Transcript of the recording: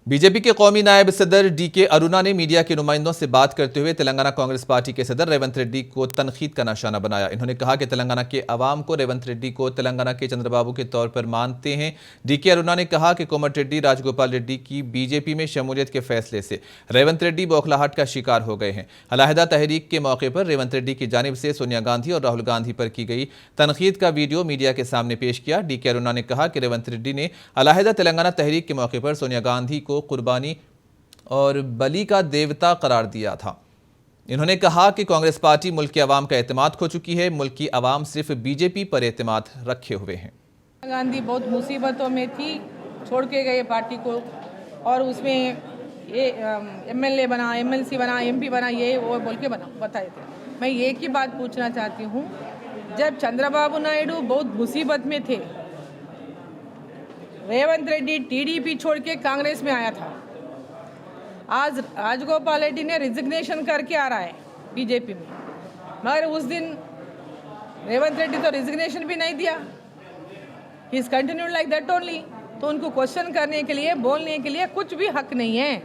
BJP के कौमी नायब सदर डीके अरुणा ने मीडिया के नुमाइंदों से बात करते हुए तेलंगाना कांग्रेस पार्टी के सदर रेवंत रेड्डी को तनकीद का निशाना बनाया। इन्होंने कहा कि तेलंगाना के अवाम को रेवंत रेड्डी को तेलंगाना के चंद्रबाबू के तौर पर मानते हैं। डीके अरुणा ने कहा कि कोमटिरेड्डी राजगोपाल रेड्डी की बीजेपी में शमूलियत के फैसले से रेवंत रेड्डी बौखलाहट का शिकार हो गए हैं। अलहदा तहरीक के मौके पर रेवंत रेड्डी की जानिब से सोनिया गांधी और राहुल गांधी पर की गई तनकीद का वीडियो मीडिया के सामने पेश किया। डीके अरुणा ने कहा कि रेवंत रेड्डी ने अलहदा तेलंगाना तहरीक के मौके पर सोनिया गांधी को कुर्बानी और बलि का देवता करार दिया था। इन्होंने कहा कि कांग्रेस पार्टी मुल्क के अवाम का एतमाद खो चुकी है। मुल्क की अवाम सिर्फ बीजेपी पर एतमाद रखे हुए हैं। गांधी बहुत मुसीबतों में थी, छोड़ के गए पार्टी को, और उसमें ये एमएलए बना, एमएलसी बना, एमपी बना, ये वो बोल के बताए थे। मैं एक ही बात पूछना चाहती हूँ, जब चंद्रबाबू नायडू बहुत मुसीबत में थे, रेवंत रेड्डी टीडीपी छोड़ के कांग्रेस में आया था। आज राजगोपाल रेड्डी ने रिजिग्नेशन करके आ रहा है बीजेपी में, मगर उस दिन रेवंत रेड्डी तो रिजिग्नेशन भी नहीं दिया। He is continued like that only. तो उनको क्वेश्चन करने के लिए, बोलने के लिए कुछ भी हक नहीं है।